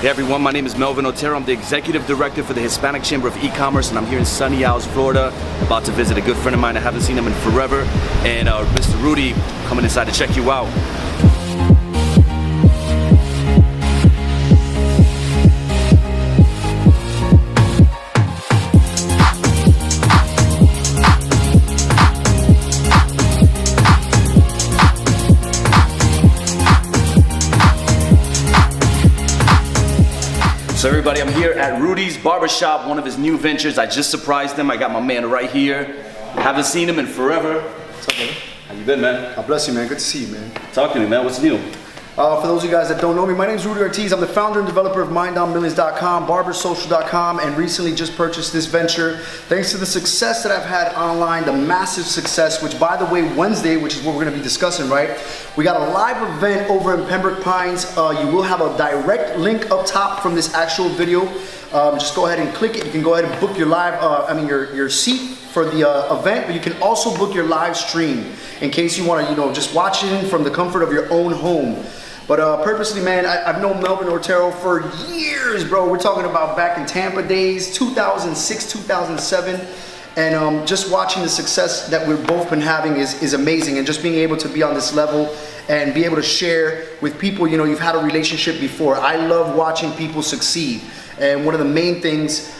Hey everyone, my name is Melvin Otero. I'm the Executive Director for the Hispanic Chamber of E-Commerce, and I'm here in sunny Isles, Florida, about to visit a good friend of mine. I haven't seen him in forever, and Mr. Rudy coming inside to check you out. So everybody, I'm here at Rudy's Barbershop, one of his new ventures. I just surprised him. I got my man right here. Haven't seen him in forever. What's up, brother? How you been, man? God bless you, man. Good to see you, man. Talk to me, man. What's new? For those of you guys that don't know me, my name is Rudy Ortiz. I'm the founder and developer of MindOnMillions.com, BarberSocial.com, and recently just purchased this venture. Thanks to the success that I've had online, the massive success, which by the way, Wednesday, which is what we're going to be discussing, right? We got a live event over in Pembroke Pines. You will have a direct link up top from this actual video. Just go ahead and click it. You can go ahead and book your live, your seat for the event, but you can also book your live stream in case you want to, just watch it from the comfort of your own home. But purposely, man, I've known Melvin Otero for years, bro. We're talking about back in Tampa days, 2006, 2007. And just watching the success that we've both been having is amazing. And just being able to be on this level and be able to share with people, you've had a relationship before. I love watching people succeed. And one of the main things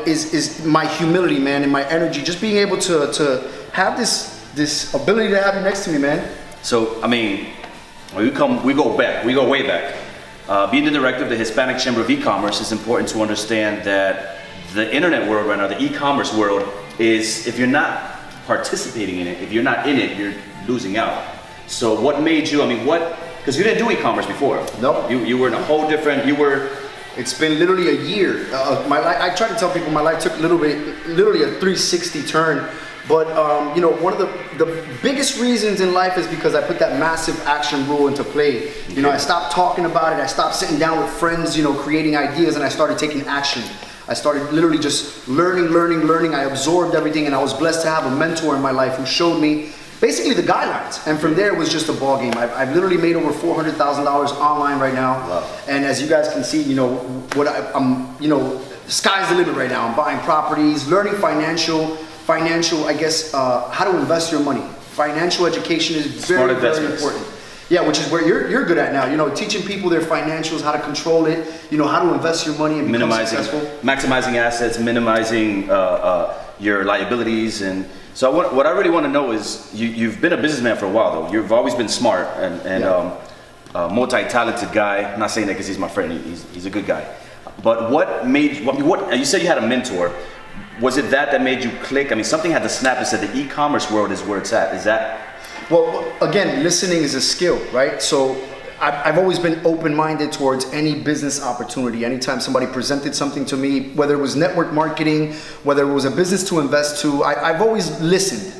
is my humility, man, and my energy. Just being able to have this ability to have you next to me, man. So, I mean, we go way back. Being the director of the Hispanic Chamber of E-Commerce, it's important to understand that the internet world right now, the e-commerce world, is, if you're not participating in it, if you're not in it, you're losing out. So what made you, because you didn't do e-commerce before. Nope. You were in a whole different, It's been literally a year. I try to tell people my life took literally a 360 turn. But one of the biggest reasons in life is because I put that massive action rule into play. I stopped talking about it. I stopped sitting down with friends, creating ideas, and I started taking action. I started literally just learning. I absorbed everything, and I was blessed to have a mentor in my life who showed me basically the guidelines. And from there, it was just a ball game. I've literally made over $400,000 online right now. Wow. And as you guys can see, sky's the limit right now. I'm buying properties, learning financial, I guess, how to invest your money. Financial education is very important. Yeah, which is where you're good at now. Teaching people their financials, how to control it, how to invest your money and become successful. Maximizing assets, minimizing your liabilities. And so what I really want to know is, you've been a businessman for a while, though. You've always been smart and multi-talented guy. I'm not saying that because he's my friend. He's a good guy. But what made you said you had a mentor. Was it that made you click? Something had to snap and said the e-commerce world is where it's at. Is that? Well, again, listening is a skill, right? So I've always been open-minded towards any business opportunity. Anytime somebody presented something to me, whether it was network marketing, whether it was a business to invest to, I've always listened.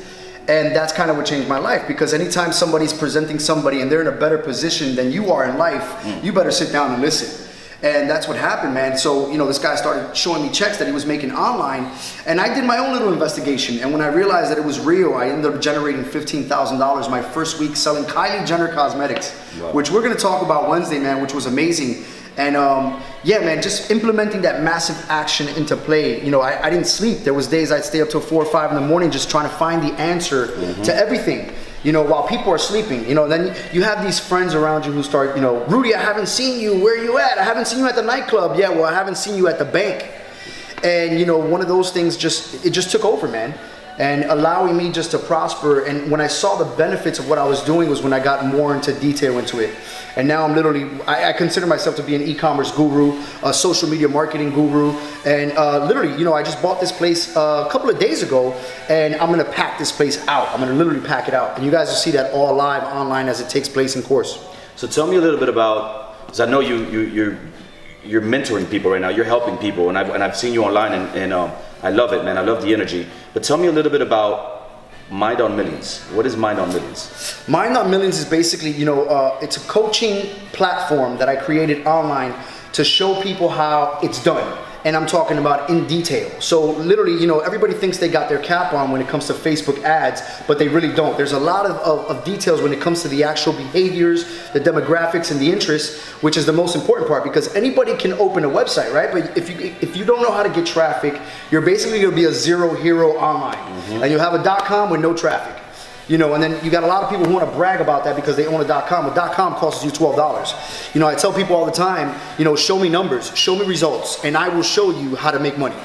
And that's kind of what changed my life, because anytime somebody's presenting somebody and they're in a better position than you are in life, you better sit down and listen. And that's what happened, man. So, this guy started showing me checks that he was making online, and I did my own little investigation. And when I realized that it was real, I ended up generating $15,000 my first week selling Kylie Jenner cosmetics, wow, which we're gonna talk about Wednesday, man, which was amazing. And yeah, man, just implementing that massive action into play. I didn't sleep. There was days I'd stay up till 4 or 5 in the morning just trying to find the answer to everything. While people are sleeping, then you have these friends around you who start, Rudy, I haven't seen you. Where are you at? I haven't seen you at the nightclub. Yeah, well, I haven't seen you at the bank. And, one of those things it just took over, man. And allowing me just to prosper. And when I saw the benefits of what I was doing was when I got more into detail into it. And now I'm literally, I consider myself to be an e-commerce guru, a social media marketing guru. And literally, I just bought this place a couple of days ago, and I'm gonna pack this place out. I'm gonna literally pack it out. And you guys will see that all live online as it takes place in course. So tell me a little bit about, because I know you're mentoring people right now, you're helping people, and I've seen you online, and I love it, man. I love the energy. But tell me a little bit about Mind on Millions. What is Mind on Millions? Mind on Millions is basically, it's a coaching platform that I created online to show people how it's done. and I'm talking about in detail. So literally, you know, everybody thinks they got their cap on when it comes to Facebook ads, but they really don't. There's a lot of details when it comes to the actual behaviors, the demographics, and the interests, which is the most important part, because anybody can open a website, right? But if you don't know how to get traffic, you're basically gonna be a zero hero online. And you have a .com with no traffic. You know, and then you got a lot of people who want to brag about that because they own a .com. A .com costs you $12. You know, I tell people all the time, you know, show me numbers, show me results, and I will show you how to make money.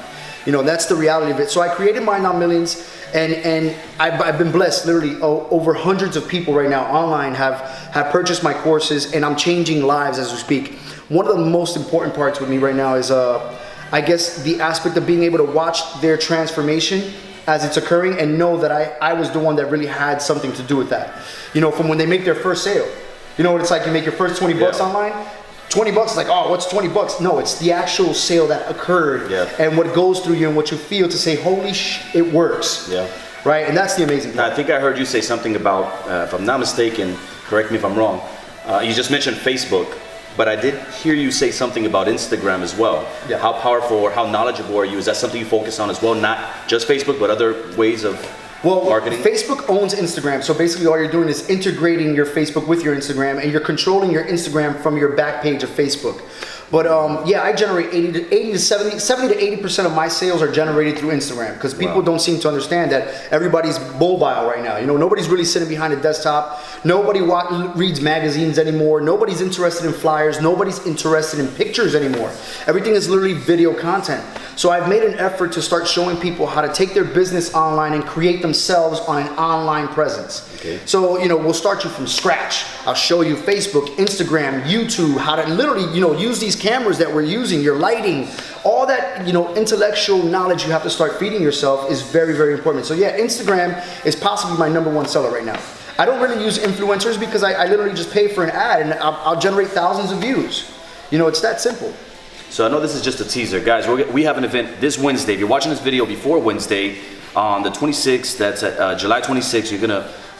You know, that's the reality of it. So I created Mind on Millions, and I've been blessed. Literally, over hundreds of people right now online have purchased my courses, and I'm changing lives as we speak. One of the most important parts with me right now is, I guess, the aspect of being able to watch their transformation as it's occurring and know that I was the one that really had something to do with that. You know, from when they make their first sale. You know what it's like, you make your first 20 bucks online? 20 bucks is like, oh, what's 20 bucks? No, it's the actual sale that occurred and what goes through you and what you feel to say, holy it works. Right, and that's the amazing part. Now, I think I heard you say something about, if I'm not mistaken, correct me if I'm wrong, you just mentioned Facebook. But I did hear you say something about Instagram as well. How powerful or how knowledgeable are you? Is that something you focus on as well? Not just Facebook, but other ways of marketing? Facebook owns Instagram. So basically all you're doing is integrating your Facebook with your Instagram, and you're controlling your Instagram from your back page of Facebook. But yeah, I generate 70 to 80% of my sales are generated through Instagram, because people don't seem to understand that everybody's mobile right now. You know, nobody's really sitting behind a desktop. Nobody reads magazines anymore. Nobody's interested in flyers. Nobody's interested in pictures anymore. Everything is literally video content. So I've made an effort to start showing people how to take their business online and create themselves on an online presence. So, you know, we'll start you from scratch. I'll show you Facebook, Instagram, YouTube, how to literally, you know, use these cameras that we're using, your lighting, all that, you know, intellectual knowledge you have to start feeding yourself is very, very important. So yeah, Instagram is possibly my #1 seller right now. I don't really use influencers because I literally just pay for an ad and I'll generate thousands of views. You know, it's that simple. So I know this is just a teaser. Guys, we have an event this Wednesday. If you're watching this video before Wednesday, on the 26th, that's July 26th,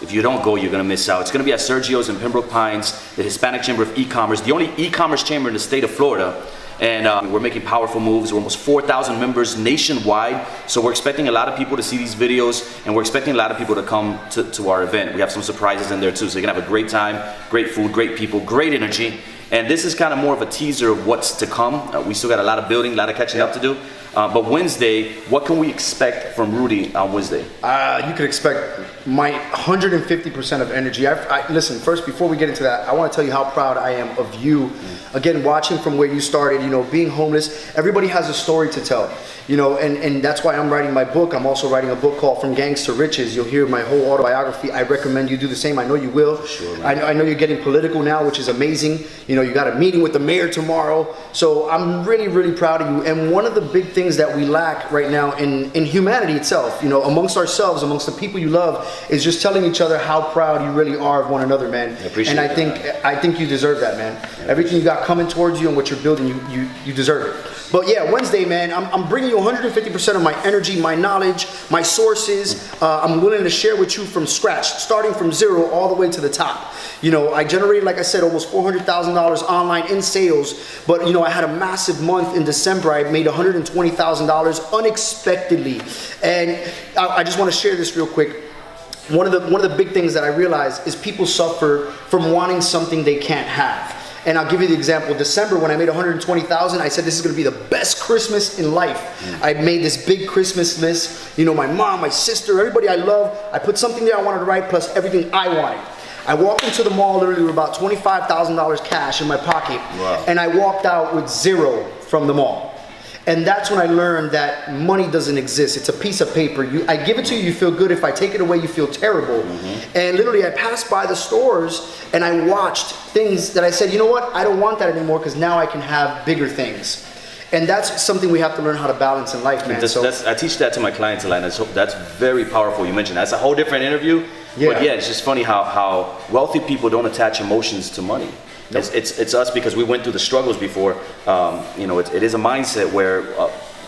if you don't go, you're gonna miss out. It's gonna be at Sergio's in Pembroke Pines, the Hispanic Chamber of E-Commerce, the only e-commerce chamber in the state of Florida. And we're making powerful moves. We're almost 4,000 members nationwide. So we're expecting a lot of people to see these videos, and we're expecting a lot of people to come to our event. We have some surprises in there too. So you're gonna have a great time, great food, great people, great energy. And this is kind of more of a teaser of what's to come. We still got a lot of building, a lot of catching up to do. But Wednesday, what can we expect from Rudy on Wednesday? You could expect my 150% of energy. Listen, first, before we get into that, I want to tell you how proud I am of you. Again, watching from where you started, you know, being homeless, everybody has a story to tell. You know, and that's why I'm writing my book. I'm also writing a book called From Gangs to Riches. You'll hear my whole autobiography. I recommend you do the same. I know you will. Sure, I know you're getting political now, which is amazing. You know, you got a meeting with the mayor tomorrow. So I'm really, really proud of you. And one of the big things that we lack right now in humanity itself, you know, amongst ourselves, amongst the people you love, is just telling each other how proud you really are of one another, man. I appreciate and I think you deserve that, man. Everything you got coming towards you and what you're building, you deserve it. But yeah, Wednesday, man, I'm bringing you 150% of my energy, my knowledge, my sources. I'm willing to share with you from scratch, starting from zero all the way to the top. You know, I generated, like I said, almost $400,000 online in sales. But, you know, I had a massive month in December. I made $120,000 unexpectedly. And I just want to share this real quick. One of the big things that I realized is people suffer from wanting something they can't have. And I'll give you the example. December, when I made $120,000, I said this is going to be the best Christmas in life. I made this big Christmas list. You know, my mom, my sister, everybody I love. I put something there I wanted to write, plus everything I wanted. I walked into the mall literally with about $25,000 cash in my pocket, and I walked out with zero from the mall. And that's when I learned that money doesn't exist. It's a piece of paper. I give it to you, you feel good. If I take it away, you feel terrible. And literally, I passed by the stores and I watched things that I said, you know what? I don't want that anymore, because now I can have bigger things. And that's something we have to learn how to balance in life, man. I teach that to my clients a lot. That's very powerful. You mentioned that's a whole different interview. But yeah, it's just funny how wealthy people don't attach emotions to money. Nope. It's us, because we went through the struggles before. You know, it is a mindset where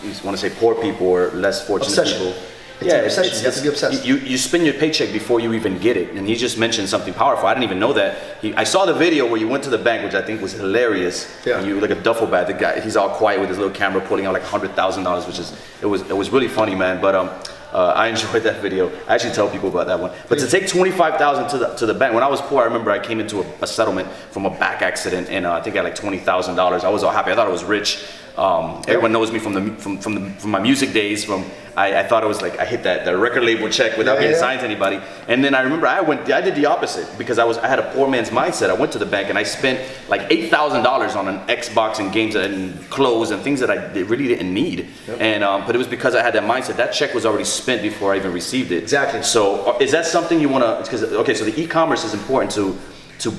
you want to say poor people or less fortunate people. It's an obsession. You have to be obsessed. You spend your paycheck before you even get it, and he just mentioned something powerful. I didn't even know that. I saw the video where you went to the bank, which I think was hilarious. Yeah. And you like a duffel bag. The guy, he's all quiet with his little camera, pulling out like $100,000, which is it was really funny, man. But I enjoyed that video. I actually tell people about that one. But to take $25,000 to the bank, when I was poor, I remember I came into a settlement from a back accident, and I think I had like $20,000. I was all happy. I thought I was rich. Everyone knows me from my music days. I thought it was like I hit that record label check without being signed to anybody. And then I remember I did the opposite because I had a poor man's mindset. I went to the bank and I spent like $8,000 on an Xbox and games and clothes and things that I really didn't need. Yep. And but it was because I had that mindset. That check was already spent before I even received it. Exactly. So is that something you want to? Because okay, so the e-commerce is important to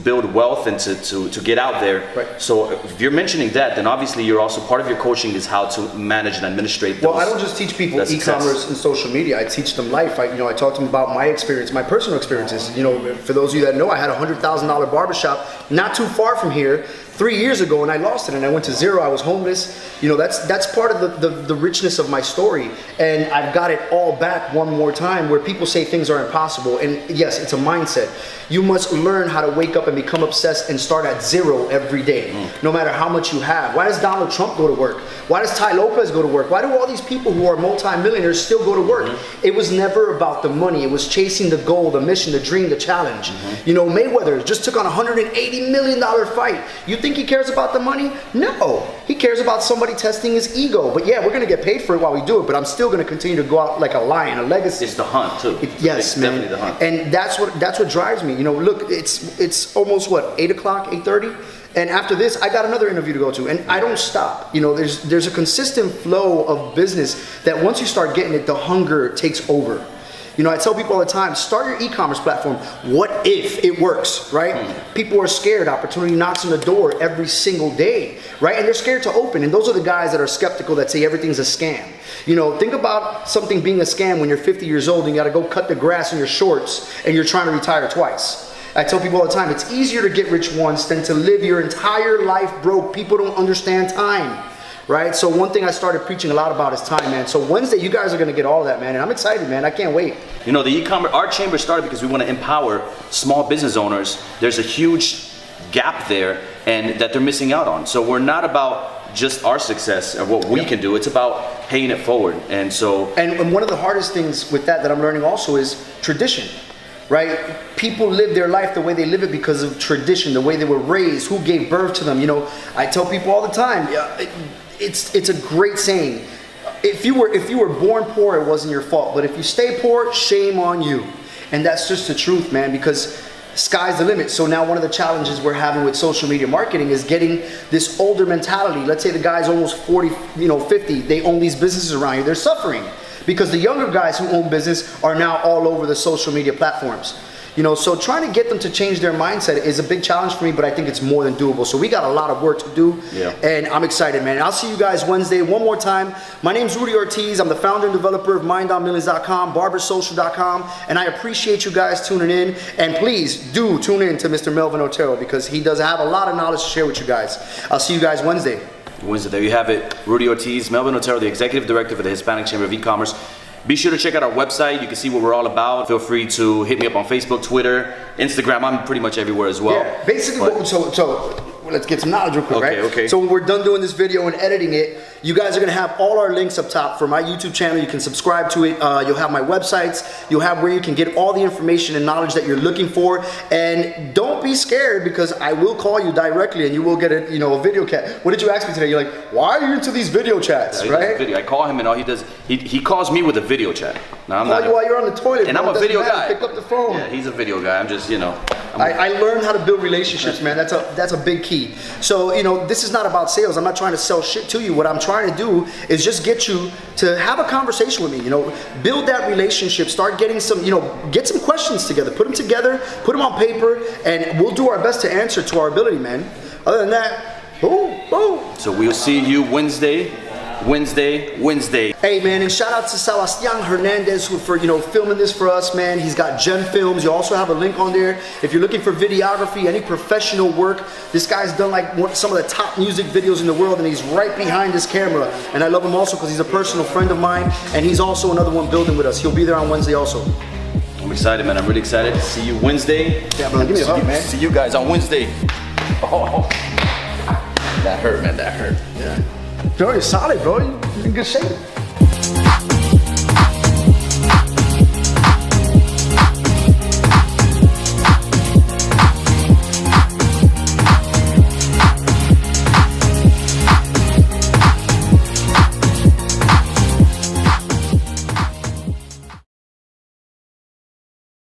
build wealth and to get out there. Right. So if you're mentioning that, then obviously you're also part of your coaching is how to manage and administrate those. Well, I don't just teach people e-commerce and social media. I teach them life. I talk to them about my experience, my personal experiences. For those of you that know, I had a $100,000 barbershop not too far from here 3 years ago, and I lost it, and I went to zero. I was homeless. That's part of the richness of my story, and I've got it all back one more time where people say things are impossible, and yes, it's a mindset. You must learn how to wake up and become obsessed and start at zero every day, no matter how much you have. Why does Donald Trump go to work? Why does Ty Lopez go to work? Why do all these people who are multimillionaires still go to work? It was never about the money. It was chasing the goal, the mission, the dream, the challenge. Mayweather just took on a $180 million fight. You think he cares about the money? No. He cares about somebody testing his ego. But yeah, we're going to get paid for it while we do it, but I'm still going to continue to go out like a lion, a legacy. It's the hunt too. Yes, man. Definitely the hunt. And that's what drives me. Look, it's almost 8 o'clock, 8:30. And after this, I got another interview to go to, and I don't stop. There's a consistent flow of business that once you start getting it, the hunger takes over. I tell people all the time, start your e-commerce platform. What if it works, right? People are scared. Opportunity knocks on the door every single day, right? And they're scared to open. And those are the guys that are skeptical that say everything's a scam. Think about something being a scam when you're 50 years old and you got to go cut the grass in your shorts and you're trying to retire twice. I tell people all the time, it's easier to get rich once than to live your entire life broke. People don't understand time. Right? So one thing I started preaching a lot about is time, man. So Wednesday, you guys are going to get all of that, man. And I'm excited, man. I can't wait. The e-commerce, our chamber started because we want to empower small business owners. There's a huge gap there and that they're missing out on. So we're not about just our success or what we can do. It's about paying it forward. And so... And one of the hardest things with that I'm learning also is tradition. Right? People live their life the way they live it because of tradition, the way they were raised, who gave birth to them. I tell people all the time, it's a great saying. If you were born poor, it wasn't your fault. But if you stay poor, shame on you. And that's just the truth, man, because sky's the limit. So now one of the challenges we're having with social media marketing is getting this older mentality. Let's say the guy's almost 40, 50. They own these businesses around here. They're suffering because the younger guys who own business are now all over the social media platforms. So trying to get them to change their mindset is a big challenge for me, but I think it's more than doable. So we got a lot of work to do, and I'm excited, man. I'll see you guys Wednesday one more time. My name's Rudy Ortiz. I'm the founder and developer of MindOnMillions.com, BarberSocial.com, and I appreciate you guys tuning in. And please do tune in to Mr. Melvin Otero because he does have a lot of knowledge to share with you guys. I'll see you guys Wednesday. There you have it. Rudy Ortiz, Melvin Otero, the Executive Director for the Hispanic Chamber of E-Commerce. Be sure to check out our website. You can see what we're all about. Feel free to hit me up on Facebook, Twitter, Instagram. I'm pretty much everywhere as well. Yeah, basically, so let's get some knowledge real quick, right? Okay. So when we're done doing this video and editing it, you guys are gonna have all our links up top for my YouTube channel. You can subscribe to it. You'll have my websites. You'll have where you can get all the information and knowledge that you're looking for. And don't be scared because I will call you directly and you will get a video chat. What did you ask me today? You're like, why are you into these video chats, right? I call him and all he does, he calls me with a video chat. Now, call you while you're on the toilet. And I'm a video guy. Pick up the phone. Yeah, he's a video guy. I'm just, I learned how to build relationships, man. That's a big key. So, this is not about sales. I'm not trying to sell shit to you. What I'm trying to do is just get you to have a conversation with me, build that relationship, start getting some, get some questions together, put them together, put them on paper, and we'll do our best to answer to our ability, man. Other than that, boom, boom. So we'll see you Wednesday. Wednesday. Hey man, and shout out to Sebastian Hernandez for filming this for us, man. He's got Gem Films. You also have a link on there. If you're looking for videography, any professional work, this guy's done like some of the top music videos in the world, and he's right behind this camera. And I love him also because he's a personal friend of mine, and he's also another one building with us. He'll be there on Wednesday also. I'm excited, man. I'm really excited. See you Wednesday. Yeah, bro, give me a hug, man. See you guys on Wednesday. Oh, that hurt, man. That hurt. Yeah. Bro, you're solid, bro. You're in good shape.